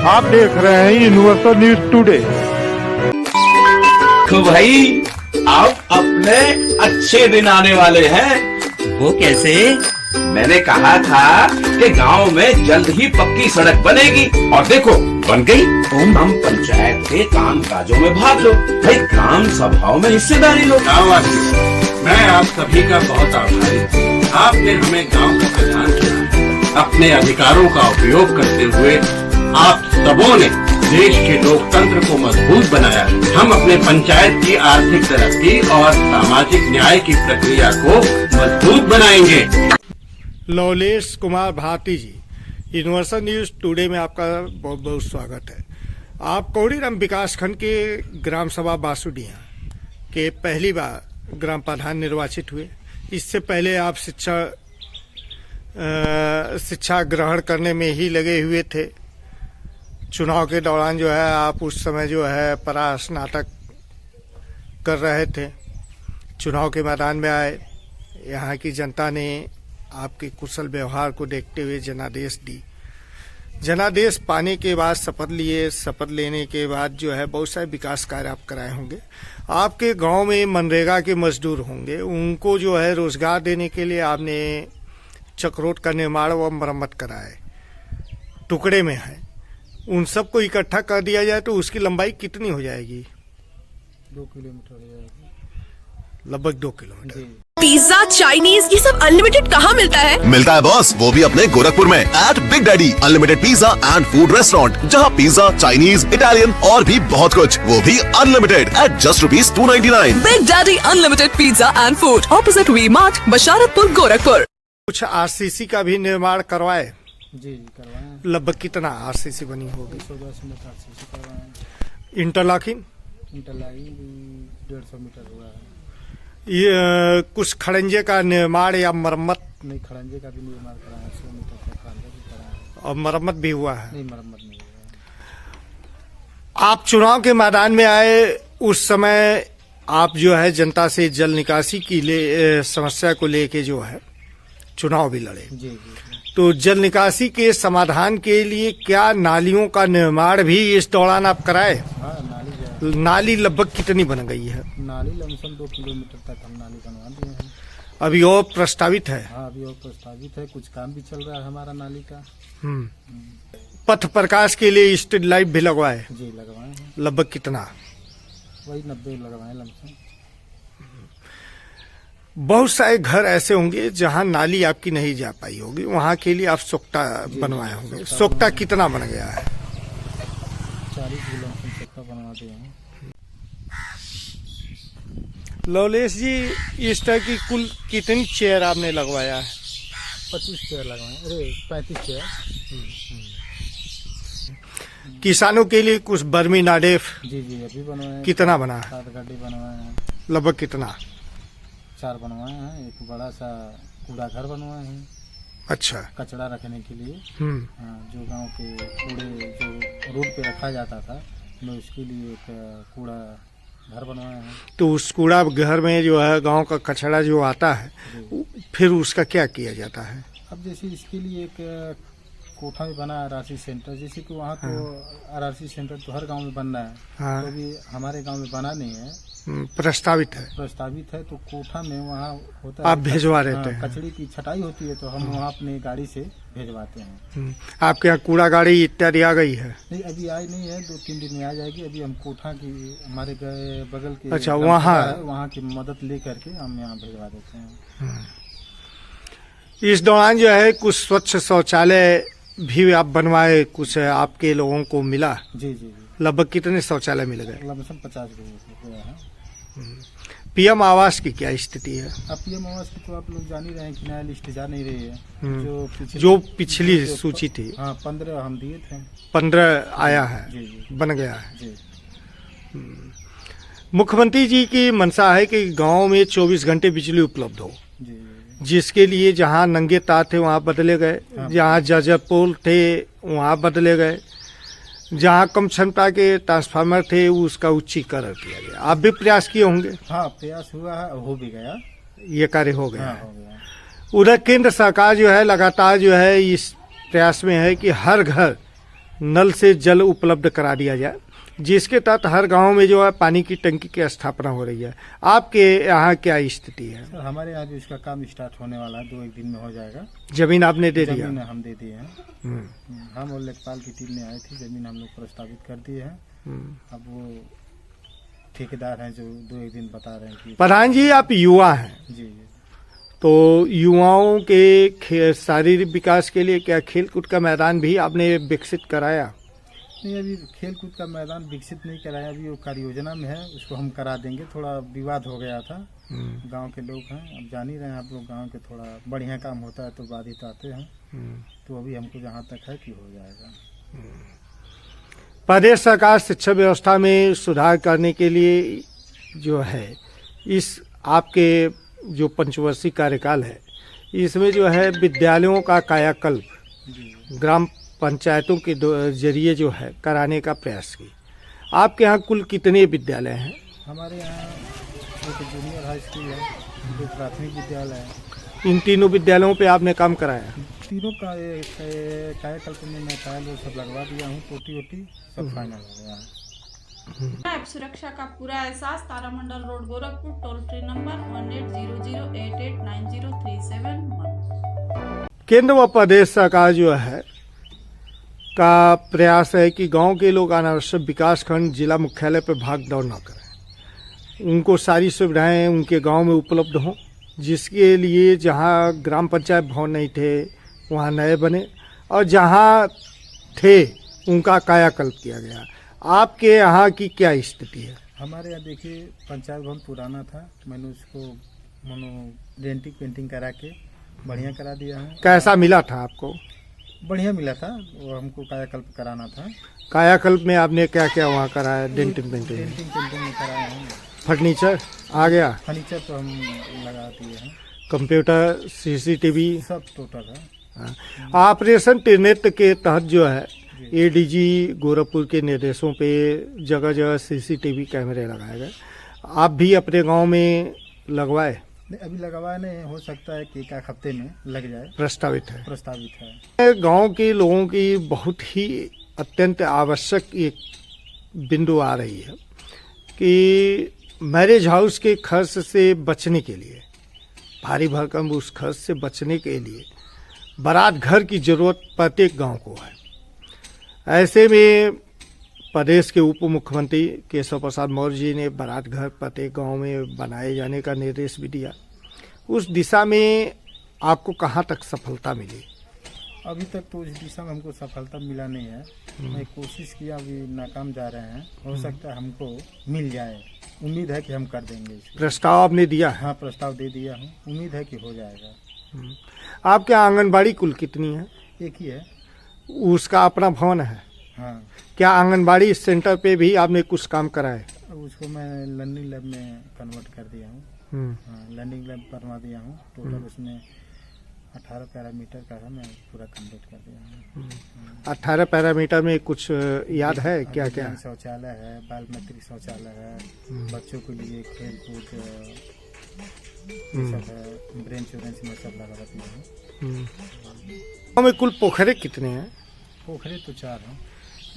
आप देख रहे हैं यूनिवर्सल न्यूज टुडे। तो भाई आप अपने अच्छे दिन आने वाले हैं। वो कैसे? मैंने कहा था कि गांव में जल्द ही पक्की सड़क बनेगी और देखो बन गई। हम पंचायत के काम काजों में भाग लो भाई, ग्राम सभाओं में हिस्सेदारी लो। गाँववासी, मैं आप सभी का बहुत आभारी हूँ। आपने हमें गांव का प्रधान चुना। अपने अधिकारों का उपयोग करते हुए आप सबों ने देश के लोकतंत्र को मजबूत बनाया। हम अपने पंचायत की आर्थिक तरक्की और सामाजिक न्याय की प्रक्रिया को मजबूत बनाएंगे। लवलेश कुमार भारती जी, यूनिवर्सल न्यूज टुडे में आपका बहुत बहुत स्वागत है। आप कौड़ीराम विकासखंड के ग्राम सभा बासुडिया के पहली बार ग्राम प्रधान निर्वाचित हुए। इससे पहले आप शिक्षा ग्रहण करने में ही लगे हुए थे। चुनाव के दौरान जो है आप उस समय जो है परा स्नातक कर रहे थे। चुनाव के मैदान में आए, यहाँ की जनता ने आपके कुशल व्यवहार को देखते हुए जनादेश दी। जनादेश पाने के बाद शपथ लिए। शपथ लेने के बाद जो है बहुत सारे विकास कार्य आप कराए होंगे। आपके गांव में मनरेगा के मजदूर होंगे, उनको जो है रोजगार देने के लिए आपने चक्रोट का निर्माण व मरम्मत कराए, टुकड़े में है। उन सबको इकट्ठा कर दिया जाए तो उसकी लंबाई कितनी हो जाएगी? 2 किलोमीटर हो जाएगी, लगभग 2 किलोमीटर। पिज्जा, चाइनीज, ये सब अनलिमिटेड कहाँ मिलता है? मिलता है बॉस, वो भी अपने गोरखपुर में at Big Daddy unlimited pizza and food restaurant, जहाँ पिज्जा, चाइनीज, इटालियन और भी बहुत कुछ, वो भी unlimited at just ₹299। Big Daddy unlimited pizza and food, opposite V Mart, Basharatpur, Gorakhpur. कुछ आरसीसी का भी निर्माण करवाए? जी करवाए। लगभग कितना आरसीसी बनी होगी? 110 मीटर आरसीसी करवाए। इंटरलॉकिंग? इंटरलॉकिंग 150 मीटर हुआ है। ये कुछ खड़ंजे का निर्माण या मरम्मत? नहीं, खड़ंजे का भी निर्माण कराया, 100 मीटर तक खड़ंजे भी कराया। और मरम्मत भी हुआ है? नहीं, मरम्मत नहीं हुआ। आप चुनाव के मैदान में आए, उस समय आप जो है जनता से जल निकासी की समस्या को लेके जो है चुनाव भी लड़े। जी। तो जल निकासी के समाधान के लिए क्या नालियों का निर्माण भी इस दौरान आप कराए? हाँ, नाली नाली लगभग कितनी बन गई है? नाली लमसम 2 किलोमीटर तक हम नाली बनवा दिए हैं। अभी और प्रस्तावित है? हाँ, अभी और प्रस्तावित है, कुछ काम भी चल रहा है हमारा नाली का। पथ प्रकाश के लिए स्ट्रीट लाइट भी लगवाए? जी लगवाए हैं। लगभग कितना? वही 90 लगवाए लमसम। बहुत सारे घर ऐसे होंगे जहां नाली आपकी नहीं जा पाई होगी, वहां के लिए आप सोख्ता बनवाए होंगे। सोख्ता कितना बन गया है? 40 किलोमीटर सोख्ता बनवा दिए हैं। लवलेश जी, इस तरह की कुल कितनी चेयर आपने लगवाया है? 25 चेयर लगवाए। अरे 35 चेयर। किसानों के लिए कुछ बर्मी नाडेफ? जी अभी बनवाए हैं। कितना बना है? 7 गड्ढे बनवाए हैं। लगभग कितना? 4 बनवाए हैं। एक बड़ा सा कूड़ा घर बनवाए हैं। अच्छा। कचरा रखने के लिए। हाँ, जो गांव के कूड़े जो रोड पे रखा जाता था, मैं उसके लिए एक कूड़ा घर बनवाए हैं। तो उस कूड़ा घर में जो है गांव का कचरा जो आता है, फिर उसका क्या किया जाता है? अब जैसे इसके लिए एक कोठा भी बना आरआरसी सेंटर, जैसे कि वहाँ तो आरआरसी सेंटर तो हर गांव में बनना है। हाँ। तो अभी हमारे गांव में बना नहीं है। प्रस्तावित है? प्रस्तावित है। तो कोठा में वहाँ होता है, आप भिजवा रहते हैं? कचड़े की छटाई होती है तो हम वहाँ अपनी गाड़ी से भिजवाते हैं। आपके यहाँ कूड़ा गाड़ी इत्यादि आ गई है? नहीं, अभी आई नहीं है, 2-3 दिन में आ जाएगी। अभी हम कोठा की हमारे बगल के अच्छा, वहाँ की मदद ले करके हम यहाँ भिजवा देते हैं। इस दौरान जो है कुछ स्वच्छ शौचालय भी आप बनवाए, कुछ आपके लोगों को मिला? जी। लगभग कितने शौचालय मिल गए? लमसम 50 गए हैं। पीएम आवास की क्या स्थिति है? अब पीएम आवास की तो आप लोग जान ही रहे हैं कि नया लिस्ट जा नहीं रही है। जो पिछली सूची थी। हाँ, 15 हम दिए थे। 15 आया है? जी। बन गया है? जी। मुख्यमंत्री जी की मंशा है कि गांव में 24 घंटे बिजली उपलब्ध हो। जी। जिसके लिए जहां नंगे तार थे वहां बदले गए, जहां जर्जर पोल थे वहां बदले गए, जहां कम क्षमता के ट्रांसफार्मर थे उसका उच्चीकरण किया गया। आप भी प्रयास किए होंगे? हाँ, प्रयास हुआ है, हो भी गया। ये कार्य हो गया हाँ, है। हो गया। उधर केंद्र सरकार जो है लगातार जो है इस प्रयास में है कि हर घर नल से जल उपलब्ध करा दिया जाए, जिसके तहत हर गांव में जो है पानी की टंकी की स्थापना हो रही है। आपके यहाँ क्या स्थिति है? सर हमारे यहाँ भी इसका काम स्टार्ट होने वाला है, 2-1 दिन में हो जाएगा। जमीन आपने दे दिया? जमीन हम दे दिए हैं। हम और लेखपाल की टीम ने आई थी, जमीन हम लोग प्रस्तावित कर दिए हैं। अब वो ठेकेदार हैं जो 2-1 दिन बता रहे हैं कि। प्रधान जी, आप युवा हैं, जी तो युवाओं के शारीरिक विकास के लिए क्या खेल कूद का मैदान भी आपने विकसित कराया? नहीं, अभी खेल कूद का मैदान विकसित नहीं कराया, अभी वो कार्य योजना में है, उसको हम करा देंगे। थोड़ा विवाद हो गया था, गांव के लोग हैं, अब जान ही रहे हैं आप लोग, गांव के थोड़ा बढ़िया काम होता है तो बाधित आते हैं। तो अभी हमको जहाँ तक है कि हो जाएगा। प्रदेश सरकार शिक्षा व्यवस्था में सुधार करने के लिए जो है, इस आपके जो पंचवर्षीय कार्यकाल है, इसमें जो है विद्यालयों का कायाकल्प ग्राम पंचायतों के जरिए जो है कराने का प्रयास की। आपके यहाँ कुल कितने विद्यालय हैं? हमारे यहाँ एक जूनियर हाई स्कूल है, 2 प्राथमिक विद्यालय है। इन तीनों विद्यालयों पे आपने काम कराया? तीनों का कायाकल्प में मैं टाइल वो सब लगवा दिया हूँ, टोटी वोटी सब फाइनल हो गया है। ऐप सुरक्षा का पूरा एहसास तारामंडल road Gorakhpur, toll free number 1800889037। केंद्र व प्रदेश सरकार जो है का प्रयास है कि गांव के लोग अनावश्यक विकास खंड जिला मुख्यालय पर भाग दौड़ न करें, उनको सारी सुविधाएं उनके गांव में उपलब्ध हों, जिसके लिए जहां ग्राम पंचायत भवन नहीं थे वहां नए बने और जहां थे उनका कायाकल्प किया गया। आपके यहाँ की क्या स्थिति है? हमारे यहाँ देखिए पंचायत भवन पुराना था, मैंने उसको डेंटिंग पेंटिंग करा के बढ़िया करा दिया है। कैसा मिला था आपको? बढ़िया मिला था, वो हमको कायाकल्प कराना था। कायाकल्प में आपने क्या क्या वहाँ कराया? डेंटिंग पेंटिंग में कराया है। फर्नीचर आ गया? फर्नीचर तो हम लगा दिए हैं। कंप्यूटर, सीसीटीवी सब टोटल है। ऑपरेशन त्रिनेत्र के तहत जो है एडीजी गोरखपुर के निर्देशों पे जगह जगह सीसीटीवी कैमरे लगाए गए। आप भी अपने गांव में लगवाए? नहीं, अभी लगवाया नहीं, हो सकता है कि 1 हफ्ते में लग जाए। प्रस्तावित है? प्रस्तावित है। गांव के लोगों की बहुत ही अत्यंत आवश्यक एक बिंदु आ रही है कि मैरिज हाउस के खर्च से बचने के लिए, भारी भरकम उस खर्च से बचने के लिए बारात घर की जरूरत प्रत्येक गांव को है। ऐसे में प्रदेश के उप मुख्यमंत्री केशव प्रसाद मौर्य जी ने बारात घर प्रत्येक गांव में बनाए जाने का निर्देश भी दिया। उस दिशा में आपको कहाँ तक सफलता मिली? अभी तक तो इस दिशा में हमको सफलता मिला नहीं है। मैं कोशिश किया, अभी नाकाम जा रहे हैं। हो सकता है हमको मिल जाए, उम्मीद है कि हम कर देंगे इसको। प्रस्ताव आपने दिया? हाँ, प्रस्ताव दे दिया हूँ, उम्मीद है कि हो जाएगा। आपके आंगनबाड़ी कुल कितनी है? एक ही है। उसका अपना भवन है? हाँ। क्या आंगनबाड़ी सेंटर पे भी आपने कुछ काम कराए? उसको मैं लर्निंग लैब में कन्वर्ट कर दिया हूँ। हाँ, लर्निंग लैब बनवा दिया हूँ। टोटल उसमें 18 पैरामीटर का है, मैं पूरा कंप्लीट कर दिया हूँ। 18 पैरामीटर में कुछ याद है क्या क्या? शौचालय है, बाल मैत्री शौचालय है, बच्चों के लिए खेल कूद सब है, ब्रेंच व्रेंच में सब लगा रखना है। गाँव में कुल पोखरे कितने हैं? पोखरे तो 4 हैं।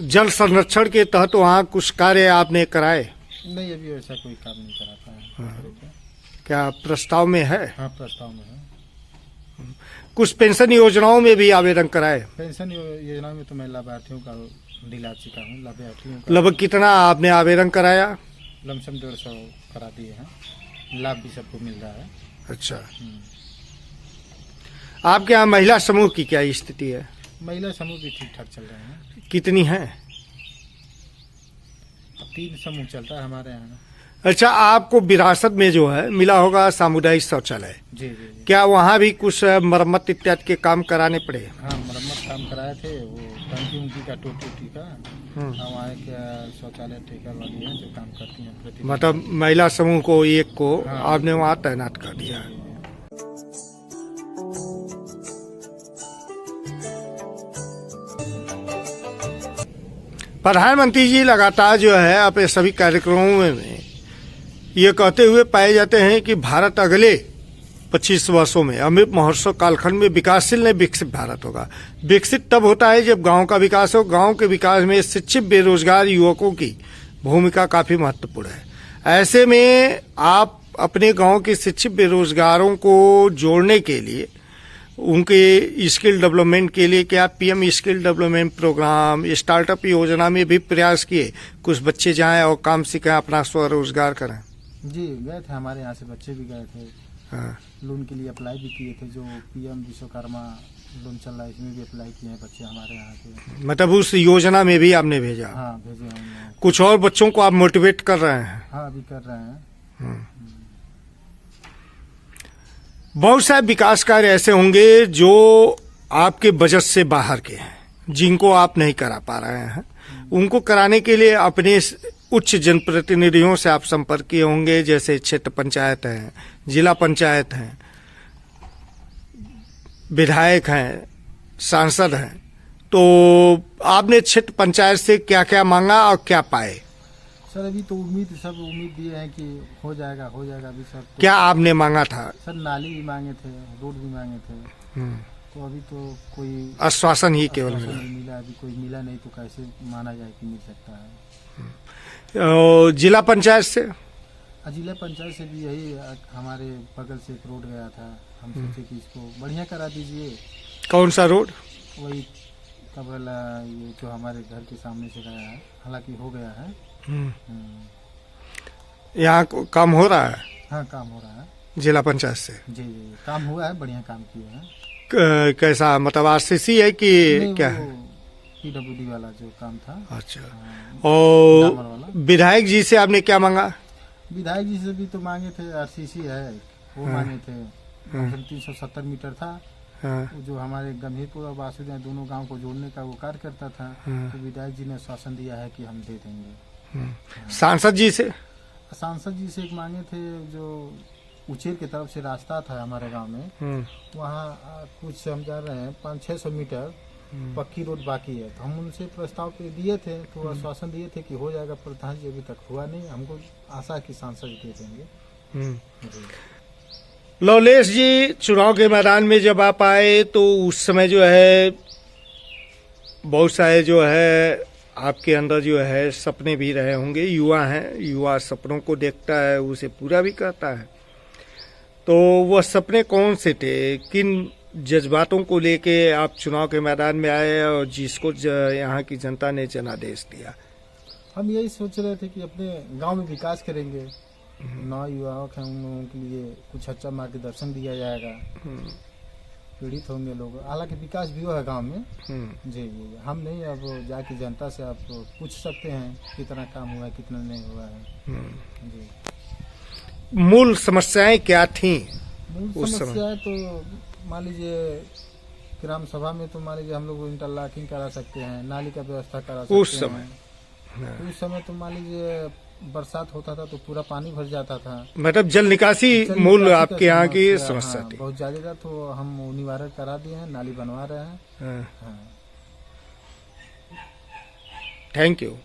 जल संरक्षण के तहत वहाँ कुछ कार्य आपने कराए? नहीं, अभी ऐसा कोई काम नहीं कराता है। क्या प्रस्ताव में है? हाँ, प्रस्ताव में है। कुछ पेंशन योजनाओं में भी आवेदन कराए? पेंशन योजना में तो मैं लाभार्थियों का दिला चुका हूँ। लाभार्थियों का लगभग कितना आपने आवेदन कराया? लमसम 150 करा दिए हैं। लाभ भी सबको मिल रहा है। अच्छा, आपके यहाँ महिला समूह की क्या स्थिति है? महिला समूह भी ठीक ठाक चल रहे हैं। कितनी है? 3 समूह चलता है हमारे यहाँ। अच्छा, आपको विरासत में जो है मिला होगा सामुदायिक शौचालय? जी जी जी। क्या वहाँ भी कुछ मरम्मत इत्यादि के काम कराने पड़े? हाँ, मरम्मत काम कराए थे, वो टंकी उंकी का टोटी का। वहाँ एक शौचालय ठेका वाली है जो काम करती हैं। मतलब महिला समूह को एक को आपने वहाँ तैनात कर दिया है। प्रधानमंत्री जी लगातार जो है अपने सभी कार्यक्रमों में ये कहते हुए पाए जाते हैं कि भारत अगले 25 वर्षों में अमृत महोत्सव कालखंड में विकासशील नहीं विकसित भारत होगा। विकसित तब होता है जब गांव का विकास हो। गांव के विकास में शिक्षित बेरोजगार युवकों की भूमिका काफी महत्वपूर्ण है। ऐसे में आप अपने गांव के शिक्षित बेरोजगारों को जोड़ने के लिए, उनके स्किल डेवलपमेंट के लिए क्या PM skill development program, startup योजना में भी प्रयास किए कुछ बच्चे जाएं और काम सीखें, अपना स्वरोजगार करें? जी गए थे, हमारे यहाँ से बच्चे भी गए थे। हाँ। लोन के लिए अप्लाई भी किए थे, जो पीएम विश्वकर्मा लोन चल रहा है इसमें भी अप्लाई किए हैं बच्चे हमारे यहाँ के। मतलब उस योजना में भी आपने भेजा? हाँ भेजे हमने। कुछ और बच्चों को आप मोटिवेट कर रहे हैं? हाँ अभी कर रहे हैं। बहुत सारे विकास कार्य ऐसे होंगे जो आपके बजट से बाहर के हैं, जिनको आप नहीं करा पा रहे हैं। उनको कराने के लिए अपने उच्च जनप्रतिनिधियों से आप संपर्क किए होंगे, जैसे क्षेत्र पंचायत है, जिला पंचायत है, विधायक हैं, सांसद हैं। तो आपने क्षेत्र पंचायत से क्या क्या मांगा और क्या पाए? सर अभी तो सब उम्मीद दिए हैं कि हो जाएगा अभी सर। तो क्या आपने मांगा था? सर नाली भी मांगे थे, रोड भी मांगे थे। तो अभी तो कोई आश्वासन ही केवल नहीं मिला। अभी कोई मिला नहीं तो कैसे माना जाए कि मिल सकता है। जिला पंचायत से? जिला पंचायत से भी यही हमारे बगल से एक रोड गया था, हम सोचे कि इसको बढ़िया करा दीजिए। कौन सा रोड? वही कबला, ये जो हमारे घर के सामने से गया है, हालांकि हो गया है। यहाँ काम हो रहा है? हाँ काम हो रहा है जिला पंचायत से। जी काम हुआ है, बढ़िया काम किया है। कैसा मतलब आरसीसी है कि क्या है? पीडब्ल्यूडी वाला जो काम था। अच्छा। और विधायक जी से आपने क्या मांगा? विधायक जी से भी तो मांगे थे, आरसीसी है वो मांगे थे। 370 मीटर था। जो हमारे गंभीरपुर और बासुदेव दोनों गांव को जोड़ने का वो कार्य करता था। तो विधायक जी ने आश्वासन दिया है कि हम दे देंगे। सांसद जी से? सांसद जी से एक मांगे थे, जो उचेर की तरफ से रास्ता था हमारे गांव में, वहाँ कुछ हम जा रहे हैं 500-600 मीटर पक्की रोड बाकी है। तो हम उनसे प्रस्ताव पे दिए थे, तो आश्वासन दिए थे कि हो जाएगा। प्रधान जी अभी तक हुआ नहीं। हमको आशा है कि सांसद दे देंगे। लवलेश जी, चुनाव के मैदान में जब आप आए तो उस समय जो है बहुत सारे जो है आपके अंदर जो है सपने भी रहे होंगे। युवा हैं, युवा सपनों को देखता है, उसे पूरा भी करता है। तो वह सपने कौन से थे? किन जज्बातों को लेके आप चुनाव के मैदान में आए और जिसको यहाँ की जनता ने जनादेश दिया? हम यही सोच रहे थे कि अपने गांव में विकास करेंगे। नौ युवाओं हैं, उन लोगों के लिए कुछ अच्छा मार्गदर्शन दिया जाएगा। पीड़ित होंगे लोग, हालांकि विकास भी हुआ है गांव में। जी हम नहीं, अब जाके जनता से आप पूछ सकते हैं कितना काम हुआ है, कितना नहीं हुआ है। जी मूल समस्याएं क्या थी? मूल समस्याएं तो मान लीजिए ग्राम सभा में तो मान लीजिए हम लोग इंटरलॉकिंग करा सकते हैं, नाली का व्यवस्था करा सकते हैं। उस समय तो मान लीजिए बरसात होता था तो पूरा पानी भर जाता था। मतलब जल निकासी मूल आपके यहाँ की समस्या थी? बहुत ज्यादा था, तो हम निवारण करा दिए हैं, नाली बनवा रहे हैं। Thank you.